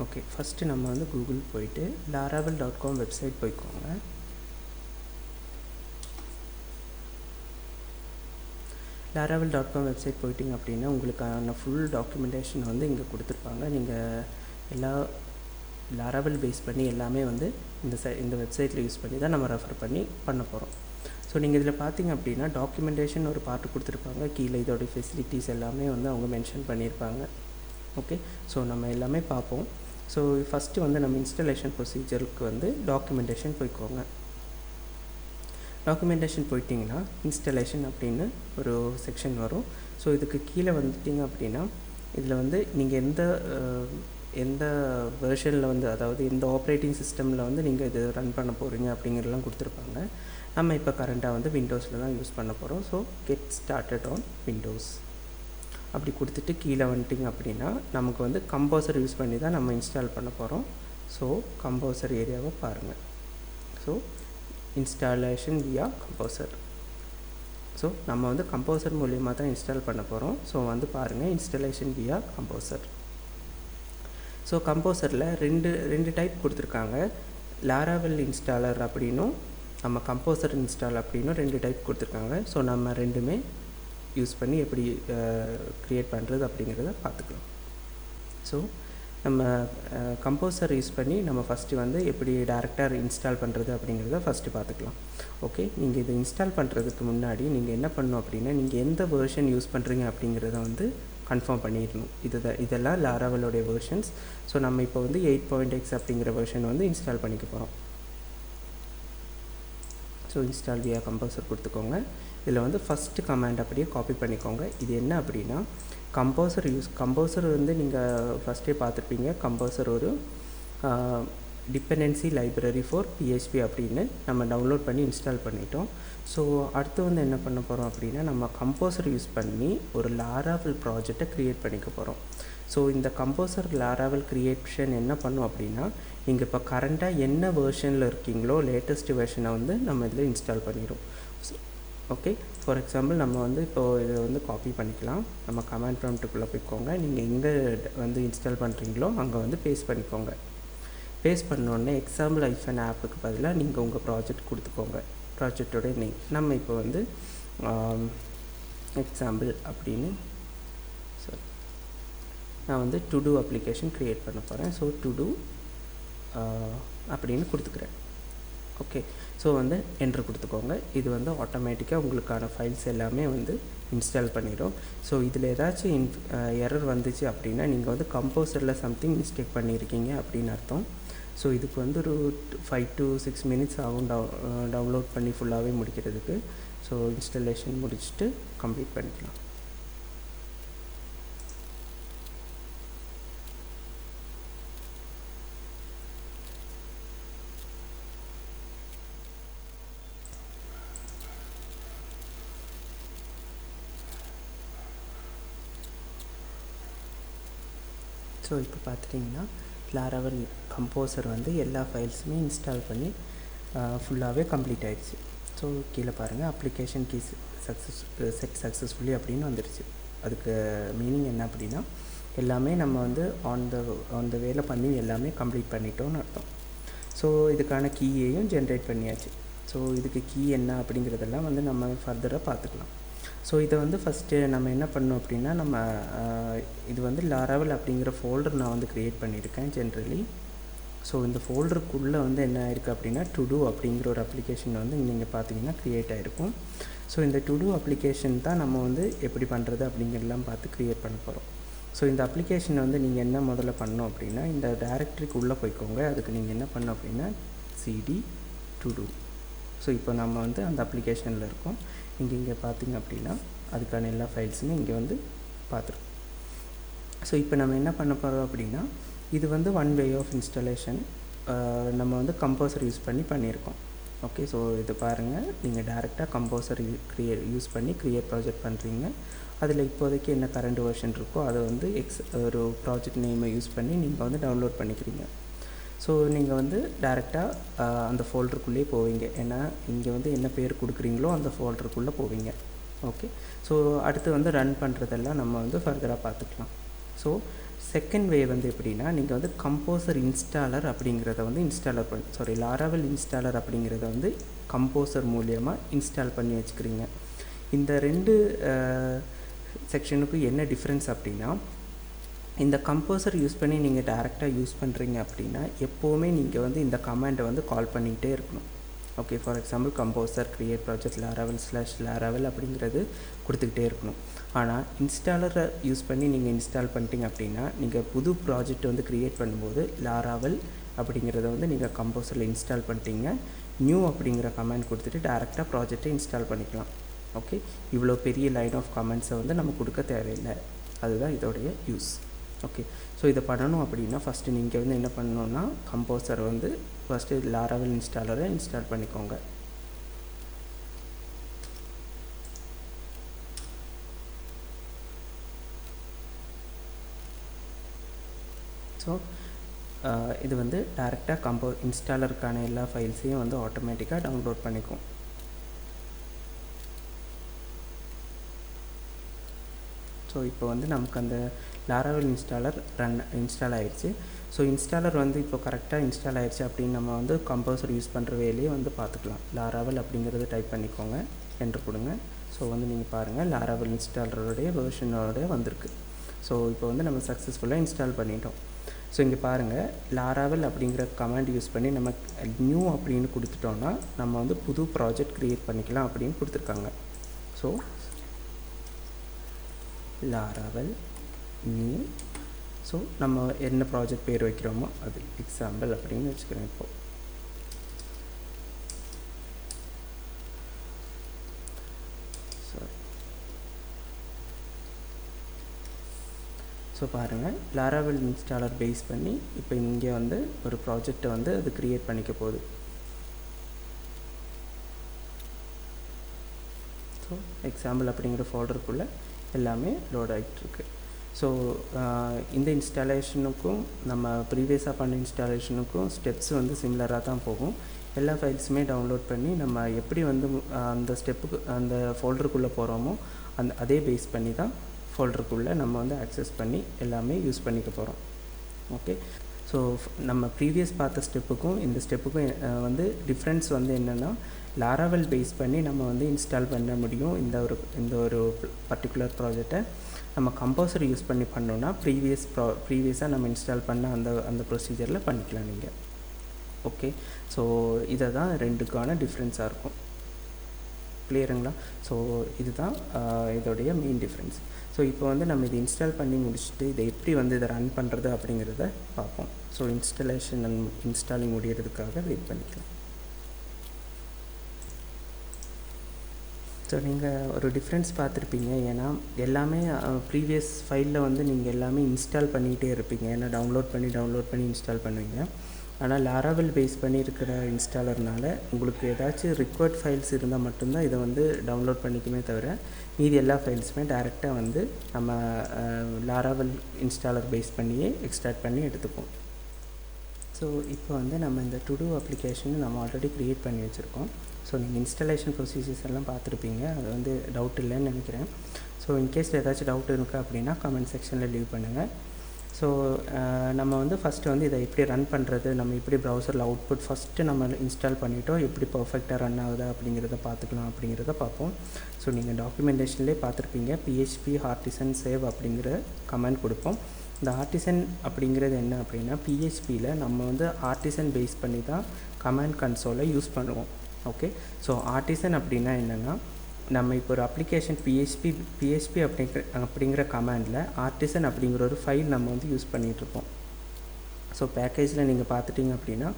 Okay, first நம்ம வந்து Google போயிட்டு laravel.com வெப்சைட் போய்க்கோங்க. laravel.com வெப்சைட் போயிட்டிங்க அப்படின்னா உங்களுக்கான ஃபுல் டாக்குமெண்டேஷன் வந்து இங்கே கொடுத்துருப்பாங்க. நீங்கள் எல்லா Laravel பேஸ் பண்ணி எல்லாமே வந்து இந்த வெப்சைட்டில் யூஸ் பண்ணி தான் நம்ம ரெஃபர் பண்ணி பண்ண போகிறோம். ஸோ நீங்கள் இதில் பார்த்தீங்க அப்படின்னா டாக்குமெண்டேஷன் ஒரு பார்ட்டு கொடுத்துருப்பாங்க. கீழே இதோடைய ஃபெசிலிட்டிஸ் எல்லாமே வந்து அவங்க மென்ஷன் பண்ணியிருப்பாங்க. ஓகே, ஸோ நம்ம எல்லாமே பார்ப்போம். ஸோ ஃபஸ்ட்டு வந்து நம்ம இன்ஸ்டலேஷன் ப்ரொசீஜருக்கு வந்து டாக்குமெண்டேஷன் போய்க்கோங்க. டாக்குமெண்டேஷன் போயிட்டிங்கன்னா இன்ஸ்டலேஷன் அப்படின்னு ஒரு செக்ஷன் வரும். ஸோ இதுக்கு கீழே வந்துட்டிங்க அப்படின்னா இதில் வந்து நீங்கள் எந்த வெர்ஷனில் வந்து, அதாவது எந்த ஆப்ரேட்டிங் சிஸ்டமில் வந்து நீங்கள் இது ரன் பண்ண போகிறீங்க அப்படிங்கிறதெல்லாம் கொடுத்துருப்பாங்க. நம்ம இப்போ கரண்ட்டாக வந்து விண்டோஸில் தான் யூஸ் பண்ண போகிறோம். So get started on Windows அப்படி கொடுத்துட்டு கீழே வந்துட்டிங்க அப்படின்னா நமக்கு வந்து கம்போசர் யூஸ் பண்ணி தான் நம்ம இன்ஸ்டால் பண்ண போகிறோம். ஸோ கம்போசர் ஏரியாவை பாருங்கள். ஸோ இன்ஸ்டாலேஷன் வியா கம்போசர். ஸோ நம்ம வந்து கம்போசர் மூலியமாக தான் இன்ஸ்டால் பண்ண போகிறோம். ஸோ வந்து பாருங்கள், இன்ஸ்டாலேஷன் வியா கம்போசர். ஸோ கம்போசரில் ரெண்டு டைப் கொடுத்துருக்காங்க. Laravel இன்ஸ்டாலர் அப்படின்னும் நம்ம கம்போசர் இன்ஸ்டால் அப்படின்னும் 2 டைப் கொடுத்துருக்காங்க. ஸோ நம்ம ரெண்டுமே யூஸ் பண்ணி எப்படி க்ரியேட் பண்ணுறது அப்படிங்கிறத பார்த்துக்கலாம். ஸோ நம்ம கம்போசர் யூஸ் பண்ணி நம்ம ஃபஸ்ட்டு வந்து எப்படி டேரெக்டாக இன்ஸ்டால் பண்ணுறது அப்படிங்கிறத ஃபஸ்ட்டு பார்த்துக்கலாம். ஓகே, நீங்கள் இதை இன்ஸ்டால் பண்ணுறதுக்கு முன்னாடி நீங்கள் என்ன பண்ணணும் அப்படின்னா, நீங்கள் எந்த வெர்ஷன் யூஸ் பண்ணுறீங்க அப்படிங்கிறத வந்து கன்ஃபார்ம் பண்ணிடணும். இதெல்லாம் Laravelோடைய வெர்ஷன்ஸ். ஸோ நம்ம இப்போ வந்து 8.x அப்படிங்கிற வெர்ஷன் வந்து இன்ஸ்டால் பண்ணிக்க போகிறோம். ஸோ இன்ஸ்டால் வியா கம்போசர் கொடுத்துக்கோங்க. இதில் வந்து ஃபஸ்ட்டு கமாண்ட் அப்படியே காப்பி பண்ணிக்கோங்க. இது என்ன அப்படின்னா, கம்போசர் வந்து நீங்கள் ஃபஸ்ட்டே பார்த்துருப்பீங்க. கம்போசர் ஒரு டிபெண்டன்சி லைப்ரரி ஃபார் PHP அப்படின்னு நம்ம டவுன்லோட் பண்ணி இன்ஸ்டால் பண்ணிட்டோம். ஸோ அடுத்து வந்து என்ன பண்ண போகிறோம் அப்படின்னா, நம்ம கம்போசர் யூஸ் பண்ணி ஒரு Laravel ப்ராஜெக்டை க்ரியேட் பண்ணிக்க போகிறோம். ஸோ இந்த கம்போசர் Laravel க்ரியேஷன் என்ன பண்ணும் அப்படின்னா, நீங்கள் இப்போ கரண்ட்டாக என்ன வெர்ஷனில் இருக்கீங்களோ லேட்டஸ்ட் வெர்ஷனை வந்து நம்ம இதில் இன்ஸ்டால் பண்ணிடும். ஓகே, ஃபார் எக்ஸாம்பிள் நம்ம வந்து இப்போது இதை வந்து காப்பி பண்ணிக்கலாம். நம்ம கமாண்ட் ப்ராம்ப்ட்டுக்குள்ளே போய்க்கோங்க. நீங்கள் எங்கே வந்து இன்ஸ்டால் பண்ணுறீங்களோ அங்கே வந்து பேஸ்ட் பண்ணிக்கோங்க. பேஸ்ட் பண்ணோடனே எக்ஸாம்பிள் -ஆப்புக்கு பதிலாக நீங்கள் உங்கள் ப்ராஜெக்ட் கொடுத்துக்கோங்க. ப்ராஜெக்டோட நேம் நம்ம இப்போ வந்து எக்ஸாம்பிள் அப்படின்னு நான் வந்து டு டூ அப்ளிகேஷன் க்ரியேட் பண்ண போகிறேன். ஸோ டு டூ அப்படின்னு கொடுத்துக்கிறேன். ஓகே, ஸோ வந்து என்ட்ரு கொடுத்துக்கோங்க. இது வந்து ஆட்டோமேட்டிக்காக உங்களுக்கான ஃபைல்ஸ் எல்லாமே வந்து இன்ஸ்டால் பண்ணிடும். ஸோ இதில் ஏதாச்சும் எரர் வந்துச்சு அப்படின்னா நீங்கள் வந்து கம்போசரில் சம்திங் மிஸ்டேக் பண்ணியிருக்கீங்க அப்படின்னு அர்த்தம். ஸோ இதுக்கு வந்து ஒரு 5 to 6 minutes ஆகும் டவுன்லோட் பண்ணி ஃபுல்லாகவே முடிக்கிறதுக்கு. ஸோ இன்ஸ்டாலேஷன் முடிச்சுட்டு கம்ப்ளீட் பண்ணிக்கலாம். ஸோ இப்போ பார்த்துட்டிங்கன்னா Laravel கம்போசர் வந்து எல்லா ஃபைல்ஸுமே இன்ஸ்டால் பண்ணி ஃபுல்லாகவே கம்ப்ளீட் ஆகிடுச்சு. ஸோ கீழே பாருங்கள், அப்ளிகேஷன் கீஸ் செட் சக்ஸஸ்ஃபுல்லி அப்படின்னு வந்துடுச்சு. அதுக்கு மீனிங் என்ன அப்படின்னா, எல்லாமே நம்ம வந்து ஆன் த வேலை பண்ணி எல்லாமே கம்ப்ளீட் பண்ணிட்டோன்னு அர்த்தம். ஸோ இதுக்கான கீயையும் ஜென்ரேட் பண்ணியாச்சு. ஸோ இதுக்கு கீ என்ன அப்படிங்கிறதெல்லாம் வந்து நம்ம ஃபர்தராக பார்த்துக்கலாம். ஸோ இதை வந்து ஃபஸ்ட்டு நம்ம என்ன பண்ணோம் அப்படின்னா, நம்ம இது வந்து Laravel அப்படிங்கிற ஃபோல்டர் நான் வந்து க்ரியேட் பண்ணியிருக்கேன் ஜென்ரலி. ஸோ இந்த ஃபோல்டருக்குள்ளே வந்து என்ன ஆயிருக்கு அப்படின்னா, டு டூ அப்படிங்கிற ஒரு அப்ளிகேஷன் வந்து நீங்கள் பார்த்தீங்கன்னா க்ரியேட் ஆகிருக்கும். ஸோ இந்த டு டூ அப்ளிகேஷன் தான் நம்ம வந்து எப்படி பண்ணுறது அப்படிங்கிறதெல்லாம் பார்த்து க்ரியேட் பண்ண போகிறோம். ஸோ இந்த அப்ளிகேஷனை வந்து நீங்கள் என்ன முதல்ல பண்ணோம் அப்படின்னா, இந்த டைரக்டரிக்கு உள்ளே போய்க்கோங்க. அதுக்கு நீங்கள் என்ன பண்ணோம் அப்படின்னா cd to do. ஸோ இப்போ நம்ம வந்து அந்த அப்ளிகேஷனில் இருக்கோம். இங்கே பார்த்திங்க அப்படின்னா அதுக்கான எல்லா ஃபைல்ஸுமே இங்கே வந்து பார்த்துருக்கோம். ஸோ இப்போ நம்ம என்ன பண்ண போகிறோம் அப்படின்னா, இது வந்து ஒன் வே ஆஃப் இன்ஸ்டாலேஷன். நம்ம வந்து கம்போசர் யூஸ் பண்ணி பண்ணியிருக்கோம். ஓகே, ஸோ இது பாருங்கள், நீங்கள் டேரெக்டாக கம்போசர் யூஸ் பண்ணி க்ரியேட் ப்ராஜெக்ட் பண்ணுறீங்க. அதில் இப்போதைக்கு என்ன கரண்ட் வெர்ஷன் இருக்கோ அதை வந்து ஒரு ப்ராஜெக்ட் நேமை யூஸ் பண்ணி நீங்கள் வந்து டவுன்லோட் பண்ணிக்கிறீங்க. ஸோ நீங்கள் வந்து டேரெக்டாக அந்த ஃபோல்டருக்குள்ளேயே போவீங்க. ஏன்னா இங்கே வந்து என்ன பேர் கொடுக்குறீங்களோ அந்த ஃபோல்டருக்குள்ளே போவீங்க. ஓகே, ஸோ அடுத்து வந்து ரன் பண்ணுறதெல்லாம் நம்ம வந்து ஃபர்தராக பார்த்துக்கலாம். ஸோ செகண்ட் வே வந்து எப்படின்னா, நீங்கள் வந்து கம்போசர் இன்ஸ்டாலர் அப்படிங்கிறத வந்து லாராவெல் இன்ஸ்டாலர் அப்படிங்கிறத வந்து கம்போசர் மூலியமாக இன்ஸ்டால் பண்ணி வச்சுக்கிறீங்க. இந்த ரெண்டு செக்ஷனுக்கும் என்ன டிஃப்ரென்ஸ் அப்படின்னா, இந்த கம்போசர் யூஸ் பண்ணி நீங்கள் டேரெக்டாக யூஸ் பண்ணுறீங்க அப்படின்னா எப்போவுமே நீங்கள் வந்து இந்த கமாண்டை வந்து கால் பண்ணிக்கிட்டே இருக்கணும். Okay, for example composer create project Laravel அப்படிங்கிறது கொடுத்துக்கிட்டே இருக்கணும். ஆனால் இன்ஸ்டாலரை யூஸ் பண்ணி நீங்கள் இன்ஸ்டால் பண்ணிட்டீங்க அப்படின்னா, நீங்கள் புது ப்ராஜெக்ட் வந்து க்ரியேட் பண்ணும்போது லாராவெல் அப்படிங்கிறத வந்து நீங்கள் கம்போசரில் இன்ஸ்டால் பண்ணிட்டீங்க, நியூ அப்படிங்கிற கமாண்ட் கொடுத்துட்டு டேரெக்டாக ப்ராஜெக்டை இன்ஸ்டால் பண்ணிக்கலாம். ஓகே, இவ்வளோ பெரிய லைன் ஆஃப் கமெண்ட்ஸை வந்து நம்ம கொடுக்க தேவையில்லை. அதுதான் இதோடைய யூஸ். ஓகே, ஸோ இதை பண்ணணும் அப்படின்னா ஃபஸ்ட்டு நீங்கள் வந்து என்ன பண்ணணுன்னா, கம்போசர் வந்து ஃபஸ்ட்டு லாராவெல் இன்ஸ்டாலரை இன்ஸ்டால் பண்ணிக்கோங்க. ஸோ இது வந்து டேரெக்டாக இன்ஸ்டாலருக்கான எல்லா ஃபைல்ஸையும் வந்து ஆட்டோமேட்டிக்காக டவுன்லோட் பண்ணிக்கும். ஸோ இப்போ வந்து நமக்கு அந்த லாராவெல் இன்ஸ்டால் ஆகிடுச்சு. ஸோ இன்ஸ்டாலர் வந்து இப்போ கரெக்டாக இன்ஸ்டால் ஆகிடுச்சு அப்படின்னு நம்ம வந்து கம்போசர் யூஸ் பண்ணுற வேலையே வந்து பார்த்துக்கலாம். லாராவெல் அப்படிங்கிறது டைப் பண்ணிக்கோங்க, என்ட்ரு கொடுங்க. ஸோ வந்து நீங்கள் பாருங்கள், லாராவெல் இன்ஸ்டாலருடைய வெர்ஷனோட வந்திருக்கு. ஸோ இப்போ வந்து நம்ம சக்ஸஸ்ஃபுல்லாக இன்ஸ்டால் பண்ணிட்டோம். ஸோ இங்கே பாருங்கள், லாராவெல் அப்படிங்கிற கமாண்ட் யூஸ் பண்ணி நம்ம நியூ அப்படின்னு கொடுத்துட்டோன்னா நம்ம வந்து புது ப்ராஜெக்ட் க்ரியேட் பண்ணிக்கலாம் அப்படின்னு கொடுத்துருக்காங்க. So லாராவெல் new. ஸோ நம்ம என்ன ப்ராஜெக்ட் பேர் வைக்கிறோமோ அது எக்ஸாம்பிள் அப்படின்னு வச்சுக்கிறேன். இப்போது ஸோ பாருங்கள், லாராவெல் இன்ஸ்டாலர் பேஸ் பண்ணி இப்போ இங்கே வந்து ஒரு ப்ராஜெக்டை வந்து அது க்ரியேட் பண்ணிக்க போகுது. ஸோ எக்ஸாம்பிள் அப்படிங்கிற ஃபோல்டருக்குள்ளே எல்லாமே லோட் ஆகிட்டுருக்கு. ஸோ இந்த இன்ஸ்டாலேஷனுக்கும் நம்ம ப்ரீவியஸாக பண்ண இன்ஸ்டாலேஷனுக்கும் ஸ்டெப்ஸ் வந்து சிமிலராக தான் போகும். எல்லா ஃபைல்ஸுமே டவுன்லோட் பண்ணி நம்ம எப்படி வந்து அந்த ஸ்டெப்புக்கு அந்த ஃபோல்டருக்குள்ளே போகிறோமோ அதே பேஸ் பண்ணி தான் ஃபோல்டருக்குள்ளே நம்ம வந்து ஆக்சஸ் பண்ணி எல்லாமே யூஸ் பண்ணிக்க போகிறோம். ஓகே, ஸோ நம்ம ப்ரீவியஸ் பார்த்த ஸ்டெப்புக்கும் இந்த ஸ்டெப்புக்கும் வந்து டிஃப்ரென்ஸ் வந்து என்னென்னா, லாராவெல் பேஸ் பண்ணி நம்ம வந்து இன்ஸ்டால் பண்ண முடியும். இந்த ஒரு பர்டிகுலர் ப்ராஜெக்டை நம்ம கம்போசர் யூஸ் பண்ணி பண்ணோன்னா ப்ரீவியஸாக நம்ம இன்ஸ்டால் பண்ண அந்த ப்ரொசீஜரில் பண்ணிக்கலாம் நீங்கள். ஓகே, ஸோ இதை தான் ரெண்டுக்கான டிஃப்ரென்ஸாக இருக்கும். கிளியருங்களா? ஸோ இதுதான் இதோடைய மெயின் டிஃப்ரென்ஸ். ஸோ இப்போ வந்து நம்ம இதை இன்ஸ்டால் பண்ணி முடிச்சுட்டு இதை எப்படி வந்து இதை ரன் பண்ணுறது அப்படிங்கிறத பார்ப்போம். ஸோ இன்ஸ்டாலிங் முடியறதுக்காக வெயிட் பண்ணிக்கலாம். ஸோ நீங்கள் ஒரு டிஃப்ரென்ஸ் பார்த்துருப்பீங்க. ஏன்னா எல்லாமே ப்ரீவியஸ் ஃபைலில் வந்து நீங்கள் எல்லாமே இன்ஸ்டால் பண்ணிகிட்டே இருப்பீங்க. ஏன்னா டவுன்லோட் பண்ணி இன்ஸ்டால் பண்ணுவீங்க. ஆனால் லாராவெல் பேஸ் பண்ணியிருக்கிற இன்ஸ்டாலர்னால உங்களுக்கு ஏதாச்சும் ரிக்வயர்ட் ஃபைல்ஸ் இருந்தால் மட்டும்தான் இதை வந்து டவுன்லோட் பண்ணிக்குமே தவிர மீதி எல்லா ஃபைல்ஸுமே டைரெக்டாக வந்து நம்ம லாராவெல் இன்ஸ்டாலர் பேஸ் பண்ணியே எக்ஸ்ட்ராக்ட் பண்ணி எடுத்துப்போம். ஸோ இப்போ வந்து நம்ம இந்த டு டூ அப்ளிகேஷன் நம்ம ஆல்ரெடி க்ரியேட் பண்ணி வச்சுருக்கோம். ஸோ நீங்கள் இன்ஸ்டாலேஷன் ப்ரொசீஜர்ஸ் எல்லாம் பார்த்துருப்பீங்க. அது வந்து டவுட் இல்லைன்னு நினைக்கிறேன். ஸோ இன்கேஸ் ஏதாச்சும் டவுட் இருக்குது அப்படின்னா கமெண்ட் செக்ஷனில் லீவ் பண்ணுங்கள். ஸோ நம்ம வந்து ஃபஸ்ட்டு வந்து இதை எப்படி ரன் பண்ணுறது, நம்ம எப்படி ப்ரௌசரில் அவுட்புட் ஃபஸ்ட்டு நம்ம இன்ஸ்டால் பண்ணிவிட்டோம் எப்படி பர்ஃபெக்டாக ரன் ஆகுதா அப்படிங்கிறத பார்த்துக்கலாம் அப்படிங்கிறத பார்ப்போம். ஸோ நீங்கள் டாக்குமெண்டேஷன்லேயே பார்த்துருப்பீங்க, PHP ஆர்டிசன் சேவ் அப்படிங்கிற கமெண்ட் கொடுப்போம். இந்த ஆர்டிசன் அப்படிங்கிறது என்ன அப்படின்னா, PHPயில் நம்ம வந்து ஆர்டிசன் பேஸ் பண்ணி தான் கமாண்ட் கன்சோலை யூஸ் பண்ணுவோம். ஓகே, ஸோ ஆர்டிசன் அப்படின்னா என்னென்னா, நம்ம இப்போ ஒரு அப்ளிகேஷன் PHP அப்படிங்கிற கமாண்டில் ஆர்டிசன் அப்படிங்கிற ஒரு ஃபைல் நம்ம வந்து யூஸ் பண்ணிகிட்ருப்போம். ஸோ பேக்கேஜில் நீங்கள் பார்த்துட்டிங்க அப்படின்னா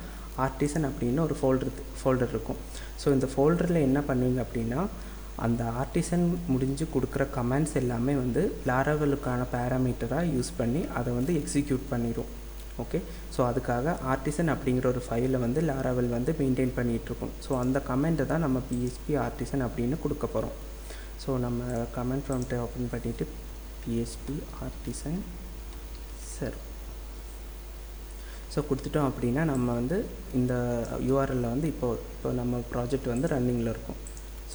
ஆர்டிசன் அப்படின்னு ஒரு ஃபோல்டர் இருக்கும். ஸோ இந்த ஃபோல்டரில் என்ன பண்ணுவீங்க அப்படின்னா, அந்த ஆர்டிசன் முடிஞ்சு கொடுக்குற கமாண்ட்ஸ் எல்லாமே வந்து லாராவெலுக்கான பேராமீட்டராக யூஸ் பண்ணி அதை வந்து எக்ஸிக்யூட் பண்ணிடும். ஓகே, ஸோ அதுக்காக ஆர்டிசன் அப்படிங்கிற ஒரு ஃபைலை வந்து லாராவெல் வந்து மெயின்டைன் பண்ணிகிட்ருக்கோம். ஸோ அந்த கமெண்ட்டை தான் நம்ம PHP ஆர்டிசன் அப்படின்னு கொடுக்க போகிறோம். ஸோ நம்ம கமெண்ட் ப்ராம்ப்டை ஓப்பன் பண்ணிவிட்டு PHP ஆர்டிசன் சர்வ் ஸோ கொடுத்துட்டோம் அப்படின்னா நம்ம வந்து இந்த URL வந்து இப்போ நம்ம ப்ராஜெக்ட் வந்து ரன்னிங்கில் இருக்கும்.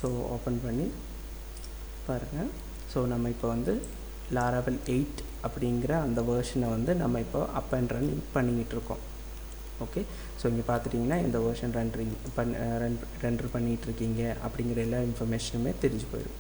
ஸோ ஓப்பன் பண்ணி பாருங்கள். ஸோ நம்ம இப்போ வந்து Laravel 8 அப்படிங்கிற அந்த வேர்ஷனை வந்து நம்ம இப்போ அப் அண்ட் ரன் பண்ணிக்கிட்டுருக்கோம். ஓகே, ஸோ இங்கே பார்த்துட்டிங்கன்னா எந்த வேர்ஷன் ரெண்டர் பண்ணிகிட்ருக்கீங்க அப்படிங்கிற எல்லா இன்ஃபர்மேஷனுமே தெரிஞ்சு போயிடும்.